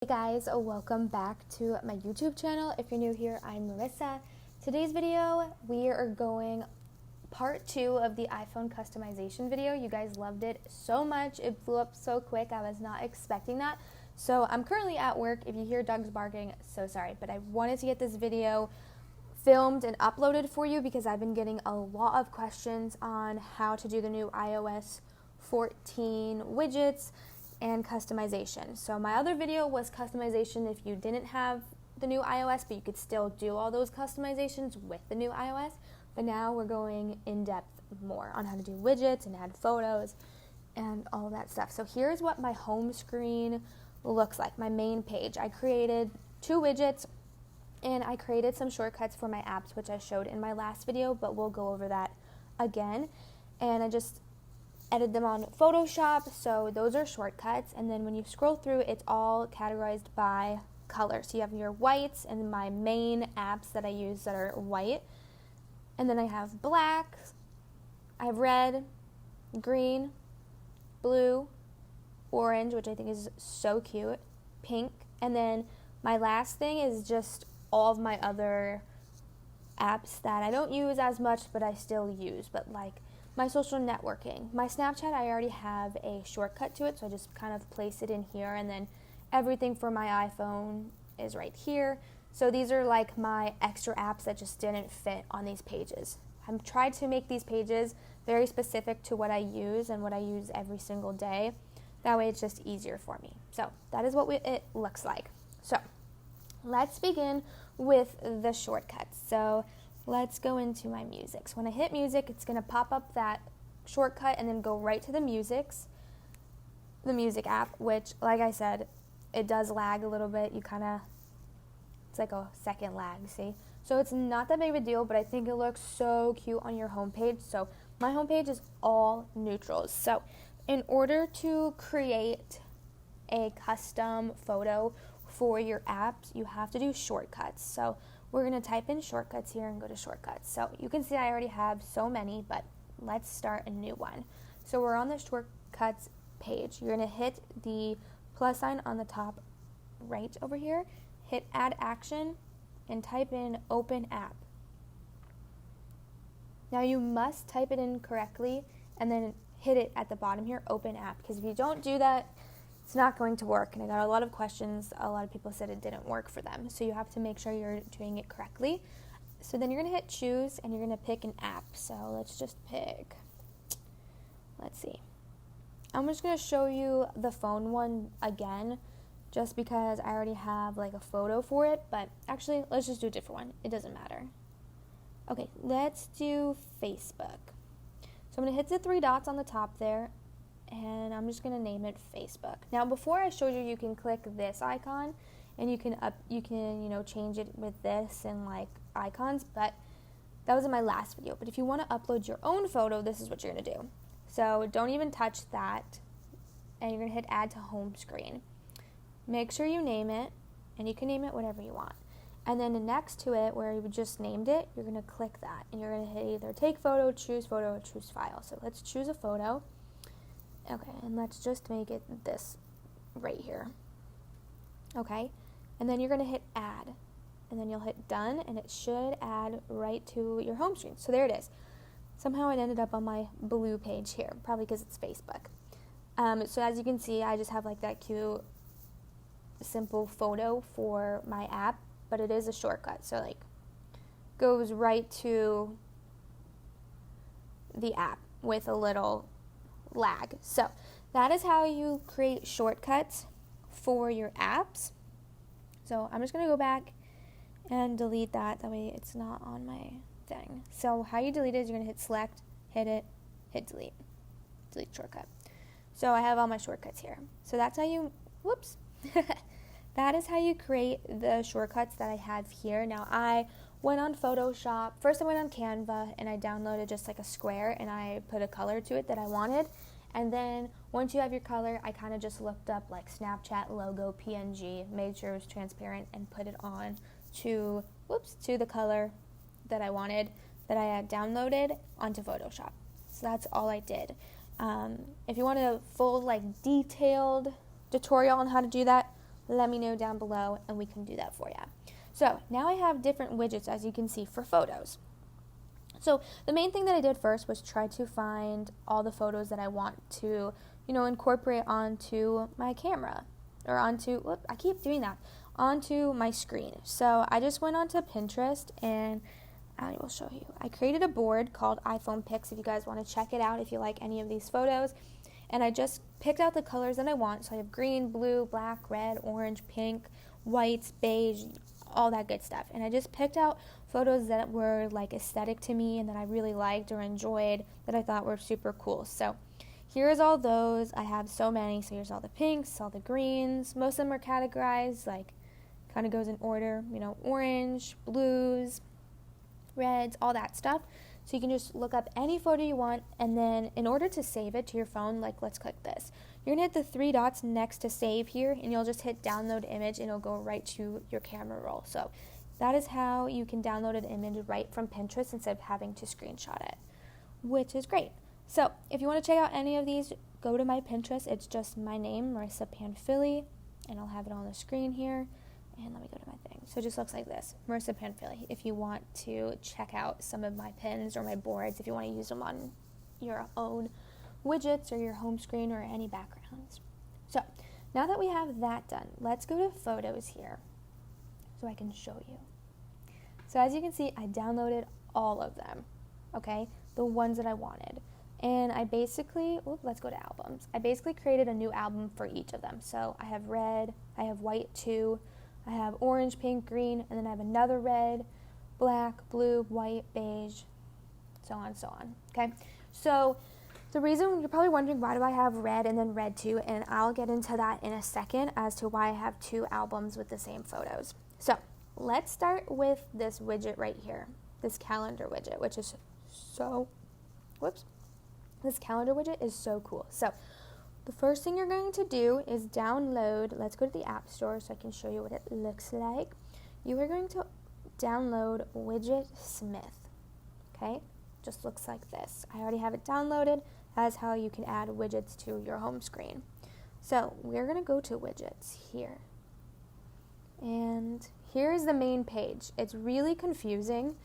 Hey guys, welcome back to my YouTube channel. If you're new here, I'm Marissa. Today's video, we are going part 2 of the iPhone customization video. You guys loved it so much. It flew up so quick. I was not expecting that. So I'm currently at work. If you hear dogs barking, so sorry. But I wanted to get this video filmed and uploaded for you because I've been getting a lot of questions on how to do the new iOS 14 widgets and customization. So my other video was customization if you didn't have the new iOS, but you could still do all those customizations with the new iOS. But now we're going in depth more on how to do widgets and add photos and all that stuff. So here's what my home screen looks like, my main page. I created 2 widgets and I created some shortcuts for my apps, which I showed in my last video, but we'll go over that again. And I just edit them on Photoshop, so those are shortcuts. And then when you scroll through, it's all categorized by color. So you have your whites and my main apps that I use that are white. And then I have black, I have red, green, blue, orange, which I think is so cute, pink. And then my last thing is just all of my other apps that I don't use as much, but I still use, but like my social networking. My Snapchat, I already have a shortcut to it, so I just kind of place it in here, and then everything for my iPhone is right here. So these are like my extra apps that just didn't fit on these pages. I've tried to make these pages very specific to what I use and what I use every single day. That way it's just easier for me. So that is what it looks like. So let's begin with the shortcuts. So let's go into my music. So when I hit music, it's going to pop up that shortcut and then go right to the music app, which, like I said, it does lag a little bit. It's like a second lag, see? So it's not that big of a deal, but I think it looks so cute on your homepage. So my homepage is all neutrals. So in order to create a custom photo for your apps, you have to do shortcuts. So we're going to type in shortcuts here and go to shortcuts. So you can see I already have so many, but let's start a new one. So we're on the shortcuts page. You're going to hit the plus sign on the top right over here, hit add action, and type in open app. Now you must type it in correctly and then hit it at the bottom here, open app, because if you don't do that, it's not going to work. And I got a lot of questions. A lot of people said it didn't work for them. So you have to make sure you're doing it correctly. So then you're going to hit choose and you're going to pick an app. So let's just pick, let's see. I'm just going to show you the phone one again just because I already have like a photo for it. But actually, let's just do a different one. It doesn't matter. Okay, let's do Facebook. So I'm going to hit the 3 dots on the top there, and I'm just going to name it Facebook. Now, before I showed you, you can click this icon, and you can change it with this and like icons, but that was in my last video. But if you want to upload your own photo, this is what you're going to do. So don't even touch that, and you're going to hit add to home screen. Make sure you name it, and you can name it whatever you want. And then next to it, where you just named it, you're going to click that, and you're going to hit either take photo, or choose file. So let's choose a photo. Okay, and let's just make it this right here. Okay, and then you're going to hit add, and then you'll hit done, and it should add right to your home screen. So there it is. Somehow it ended up on my blue page here, probably because it's Facebook. So as you can see, I just have like that cute, simple photo for my app, but it is a shortcut. So like goes right to the app with a little lag. So that is how you create shortcuts for your apps. So I'm just going to go back and delete that. That way it's not on my thing. So how you delete it is you're going to hit select, hit it, hit delete. Delete shortcut. So I have all my shortcuts here. So that's how you, whoops. That is how you create the shortcuts that I have here. Now I went on Photoshop. First I went on Canva and I downloaded just like a square and I put a color to it that I wanted. And then once you have your color, I kind of just looked up like Snapchat logo PNG, made sure it was transparent, and put it on to the color that I wanted, that I had downloaded onto Photoshop. So that's all I did. If you want a full like detailed tutorial on how to do that, let me know down below and we can do that for you. So now I have different widgets, as you can see, for photos. So the main thing that I did first was try to find all the photos that I want to, incorporate onto my camera, or onto my screen. So I just went onto Pinterest, and I will show you. I created a board called iPhone Pics if you guys want to check it out if you like any of these photos. And I just picked out the colors that I want. So I have green, blue, black, red, orange, pink, whites, beige, all that good stuff. And I just picked out photos that were like aesthetic to me and that I really liked or enjoyed, that I thought were super cool. So here's all those. I have so many. So here's all the pinks, all the greens. Most of them are categorized, like kind of goes in order, orange, blues, reds, all that stuff. So you can just look up any photo you want, and then in order to save it to your phone, like let's click this. You're going to hit the 3 dots next to save here, and you'll just hit download image, and it'll go right to your camera roll. So that is how you can download an image right from Pinterest instead of having to screenshot it, which is great. So if you want to check out any of these, go to my Pinterest. It's just my name, Marissa Panfili, and I'll have it on the screen here. And let me go to my thing. So it just looks like this, Marissa Panfili, if you want to check out some of my pins or my boards, if you want to use them on your own widgets or your home screen or any backgrounds. So now that we have that done, let's go to photos here so I can show you. So as you can see, I downloaded all of them, okay, the ones that I wanted. And I basically, let's go to albums. I basically created a new album for each of them. So I have red, I have white 2, I have orange, pink, green, and then I have another red, black, blue, white, beige, so on and so on, okay? So the reason, you're probably wondering, why do I have red and then red 2, and I'll get into that in a second as to why I have 2 albums with the same photos. So let's start with this widget right here, this calendar widget, which is this calendar widget is so cool. So the first thing you're going to do is download, let's go to the App Store so I can show you what it looks like. You are going to download Widget Smith, okay? Just looks like this. I already have it downloaded. That's how you can add widgets to your home screen. So we're going to go to widgets here. And here's the main page. It's really confusing.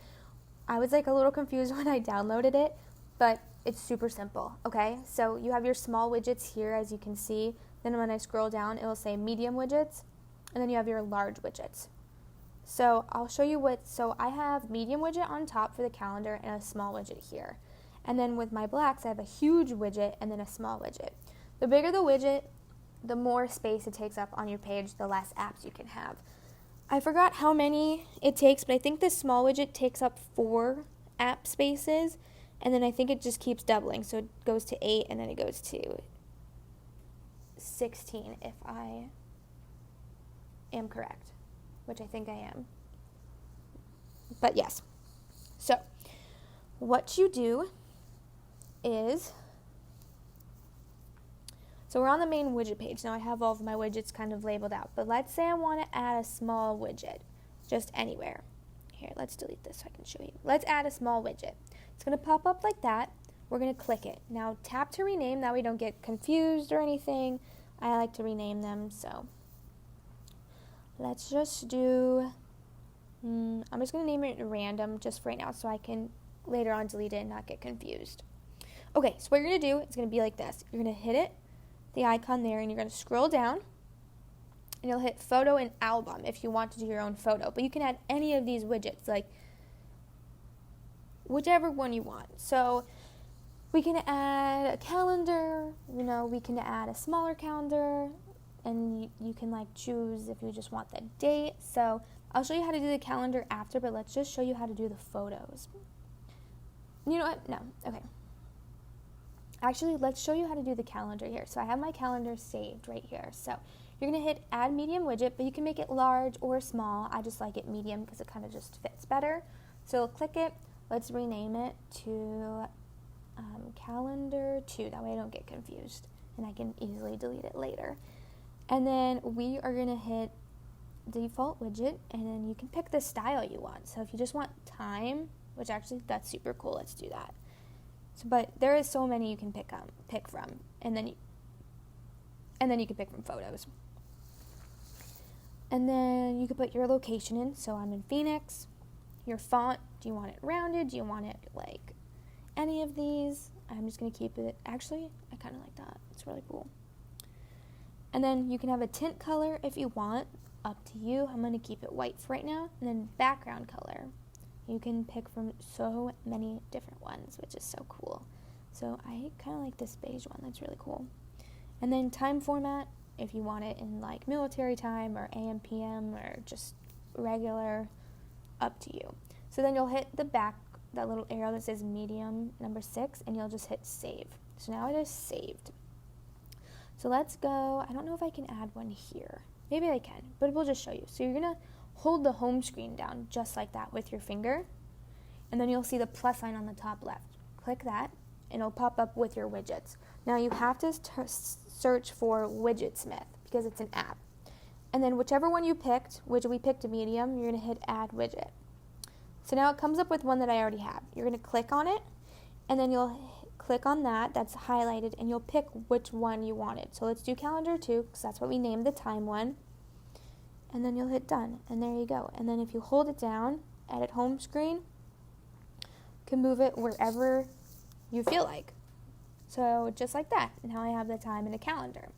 I was like a little confused when I downloaded it, but it's super simple, okay? So you have your small widgets here, as you can see. Then when I scroll down, it will say medium widgets, and then you have your large widgets. So I'll show you so I have medium widget on top for the calendar and a small widget here. And then with my blacks, I have a huge widget and then a small widget. The bigger the widget, the more space it takes up on your page, the less apps you can have. I forgot how many it takes, but I think this small widget takes up 4 app spaces. And then I think it just keeps doubling. So it goes to 8 and then it goes to 16 if I am correct, which I think I am. But yes. So what you do is, so we're on the main widget page. Now I have all of my widgets kind of labeled out. But let's say I want to add a small widget just anywhere. Here, let's delete this so I can show you. Let's add a small widget. It's going to pop up like that. We're going to click it. Now tap to rename. That way we don't get confused or anything. I like to rename them, so let's just do, I'm just going to name it random just for right now so I can later on delete it and not get confused. Okay, so what you're going to do is going to be like this. You're going to hit it, the icon there, and you're going to scroll down, and you'll hit photo and album if you want to do your own photo. But you can add any of these widgets, like whichever one you want. So we can add a calendar, we can add a smaller calendar, and you can like choose if you just want the date. So I'll show you how to do the calendar after, but let's just show you how to do the photos. You know what? No. Okay. Actually, let's show you how to do the calendar here. So I have my calendar saved right here. So you're going to hit add medium widget, but you can make it large or small. I just like it medium because it kind of just fits better. So click it. Let's rename it to calendar 2. That way I don't get confused and I can easily delete it later. And then we are going to hit default widget, and then you can pick the style you want. So if you just want time, which actually that's super cool, let's do that. So, but there is so many you can pick from, and then you can pick from photos. And then you could put your location in. So I'm in Phoenix. Your font, do you want it rounded? Do you want it like any of these? I'm just going to keep it. Actually, I kind of like that. It's really cool. And then you can have a tint color if you want. Up to you. I'm going to keep it white for right now. And then background color. You can pick from so many different ones, which is so cool. So I kind of like this beige one. That's really cool. And then time format, if you want it in like military time or AM, PM, or just regular, up to you. So then you'll hit the back, that little arrow that says medium number 6, and you'll just hit save. So now it is saved. So let's go. I don't know if I can add one here. Maybe I can, but we'll just show you. So you're going to hold the home screen down just like that with your finger, and then you'll see the plus sign on the top left. Click that, and it'll pop up with your widgets. Now you have to search for Widgetsmith because it's an app. And then whichever one you picked, which we picked a medium, you're going to hit add widget. So now it comes up with one that I already have. You're going to click on it, and then you'll click on that, that's highlighted, and you'll pick which one you wanted. So let's do calendar 2, because that's what we named the time one. And then you'll hit done, and there you go. And then if you hold it down, edit home screen, you can move it wherever you feel like. So just like that. Now I have the time in a calendar.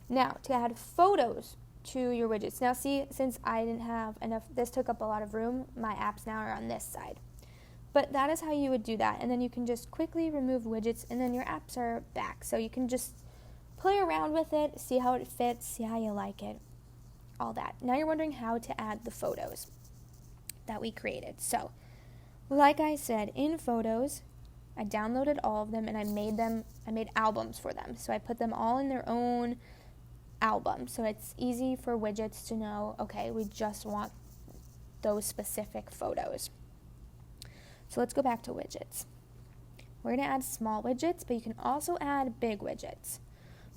Now to add photos to your widgets. Now see, since I didn't have enough, this took up a lot of room, my apps now are on this side. But that is how you would do that. And then you can just quickly remove widgets, and then your apps are back. So you can just play around with it, see how it fits, see how you like it, all that. Now you're wondering how to add the photos that we created. So like I said, in photos, I downloaded all of them, and I made albums for them. So I put them all in their own album. So it's easy for widgets to know, okay, we just want those specific photos. So let's go back to widgets. We're going to add small widgets, but you can also add big widgets.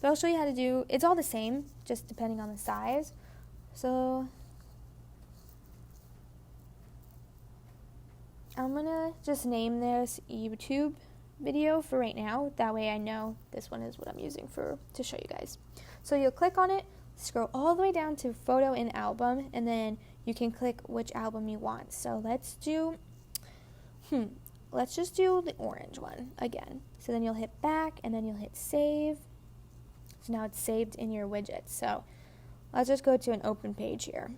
But I'll show you how to do, it's all the same, just depending on the size. So I'm going to just name this YouTube video for right now. That way I know this one is what I'm using to show you guys. So you'll click on it, scroll all the way down to photo and album, and then you can click which album you want. So let's just do the orange one again. So then you'll hit back, and then you'll hit save. So now it's saved in your widget. So let's just go to an open page here.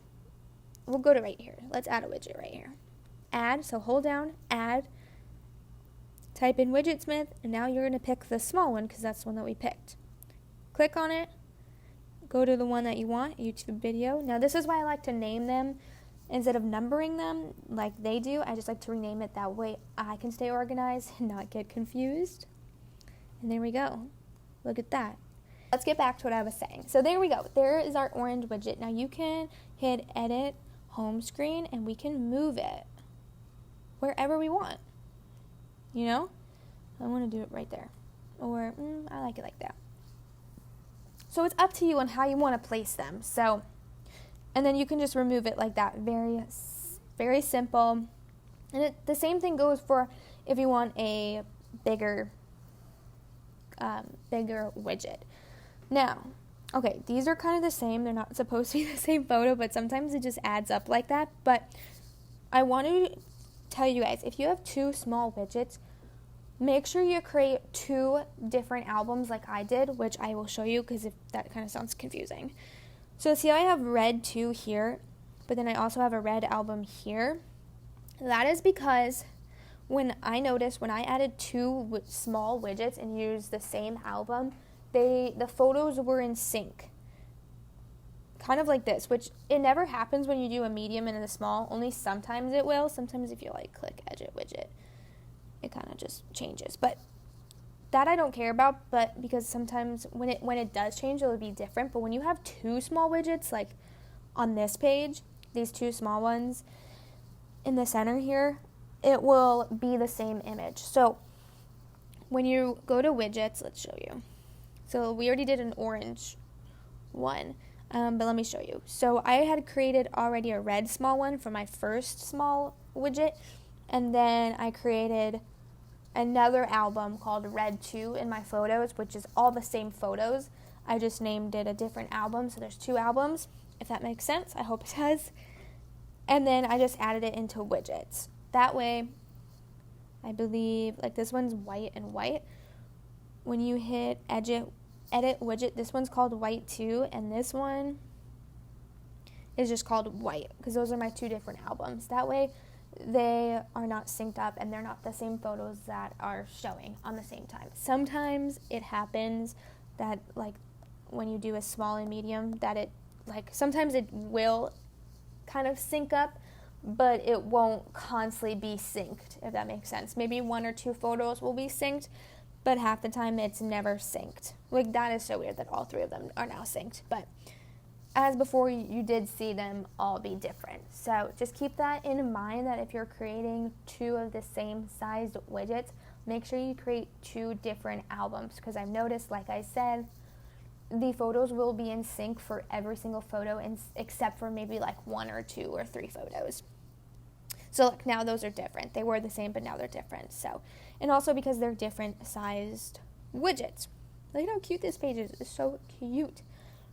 We'll go to right here. Let's add a widget right here. Add, so hold down, add, type in Widgetsmith, and now you're going to pick the small one because that's the one that we picked. Click on it, go to the one that you want, YouTube video. Now this is why I like to name them instead of numbering them like they do. I just like to rename it, that way I can stay organized and not get confused. And there we go. Look at that. Let's get back to what I was saying. So there we go. There is our orange widget. Now you can hit edit home screen, and we can move it wherever we want. You know? I want to do it right there. Or I like it like that. So it's up to you on how you want to place them. So, and then you can just remove it like that. Very, very simple. And the same thing goes for if you want a bigger widget. Now, okay, these are kind of the same. They're not supposed to be the same photo, but sometimes it just adds up like that. But I want to tell you guys, if you have 2 small widgets, make sure you create 2 different albums like I did, which I will show you because if that kind of sounds confusing. So see how I have red 2 here, but then I also have a red album here? That is because when I noticed when I added 2 small widgets and used the same album, the photos were in sync. Kind of like this, which it never happens when you do a medium and a small. Only sometimes it will. Sometimes if you like click edit widget, it kind of just changes. But that I don't care about, but because sometimes when it does change, it'll be different. But when you have 2 small widgets, like on this page, these 2 small ones in the center here, it will be the same image. So when you go to widgets, let's show you. So we already did an orange one, but let me show you. So I had created already a red small one for my first small widget, and then I created another album called Red 2 in my photos, which is all the same photos. I just named it a different album, so there's 2 albums. if that makes sense. I hope it does. And then I just added it into widgets. That way, I believe, like this one's white and white. When you hit edit widget, this one's called white too, and this one is just called white, because those are my two different albums. That way, they are not synced up and they're not the same photos that are showing on the same time. Sometimes it happens that, like, when you do a small and medium, that it, like, sometimes it will kind of sync up, but it won't constantly be synced, if that makes sense. Maybe 1 or 2 photos will be synced, but half the time it's never synced. Like, that is so weird that all 3 of them are now synced, but as before, you did see them all be different. So just keep that in mind, that if you're creating 2 of the same sized widgets, make sure you create 2 different albums, because I've noticed, like I said, the photos will be in sync for every single photo, except for maybe like 1 or 2 or 3 photos. So like now those are different. They were the same, but now they're different. So, and also because they're different sized widgets. Look at how cute this page is. It's so cute.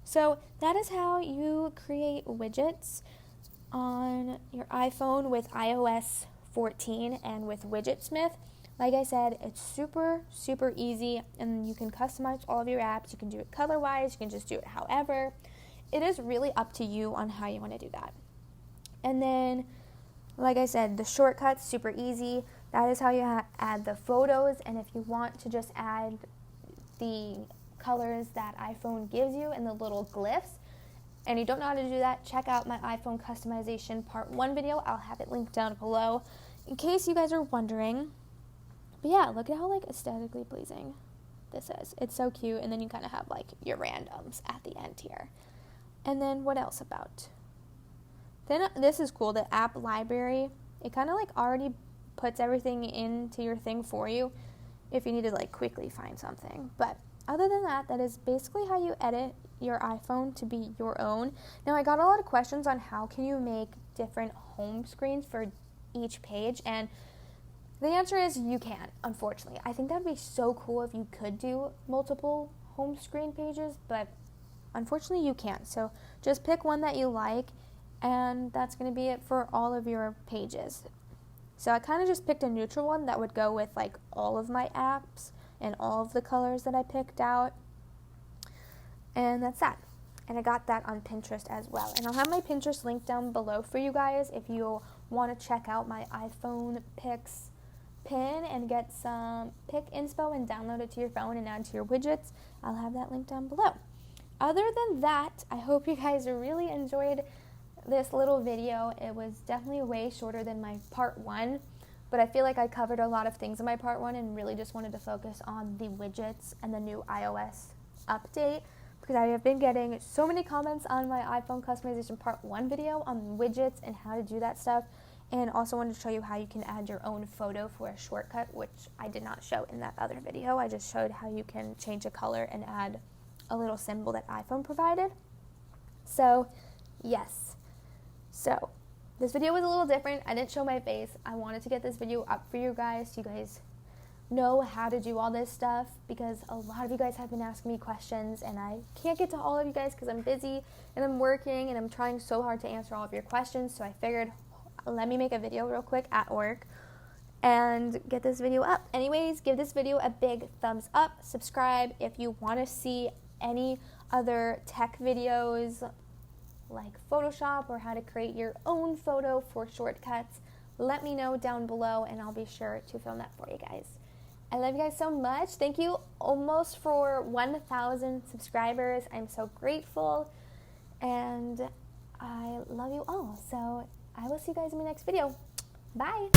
So that is how you create widgets on your iPhone with iOS 14 and with Widgetsmith. Like I said, it's super, super easy, and you can customize all of your apps. You can do it color-wise. You can just do it however. It is really up to you on how you want to do that. And then, like I said, the shortcuts, super easy. That is how you add the photos, and if you want to just add the colors that iPhone gives you and the little glyphs, and you don't know how to do that, check out my iPhone customization part 1 video. I'll have it linked down below in case you guys are wondering. But yeah, look at how like aesthetically pleasing this is. It's so cute. And then you kind of have like your randoms at the end here. And then what else about? Then this is cool, the app library. It kind of like already puts everything into your thing for you if you need to like quickly find something. But other than that, that is basically how you edit your iPhone to be your own. Now, I got a lot of questions on how can you make different home screens for each page, and the answer is you can't, unfortunately. I think that would be so cool if you could do multiple home screen pages, but unfortunately you can't. So just pick one that you like, and that's going to be it for all of your pages. So I kind of just picked a neutral one that would go with like all of my apps and all of the colors that I picked out. And that's that. And I got that on Pinterest as well. And I'll have my Pinterest link down below for you guys if you want to check out my iPhone pics pin and get some pic inspo and download it to your phone and add to your widgets. I'll have that link down below. Other than that, I hope you guys really enjoyed this little video. It was definitely way shorter than my part 1. But I feel like I covered a lot of things in my part 1 and really just wanted to focus on the widgets and the new iOS update, because I have been getting so many comments on my iPhone customization part 1 video on widgets and how to do that stuff, and also wanted to show you how you can add your own photo for a shortcut, which I did not show in that other video. I just showed how you can change a color and add a little symbol that iPhone provided. So, yes. So, this video was a little different. I didn't show my face. I wanted to get this video up for you guys so you guys know how to do all this stuff, because a lot of you guys have been asking me questions and I can't get to all of you guys because I'm busy and I'm working and I'm trying so hard to answer all of your questions. So I figured, let me make a video real quick at work and get this video up. Anyways, give this video a big thumbs up. Subscribe if you want to see any other tech videos like Photoshop or how to create your own photo for shortcuts. Let me know down below and I'll be sure to film that for you guys. I love you guys so much. Thank you almost for 1,000 subscribers. I'm so grateful and I love you all. So I will see you guys in my next video. Bye.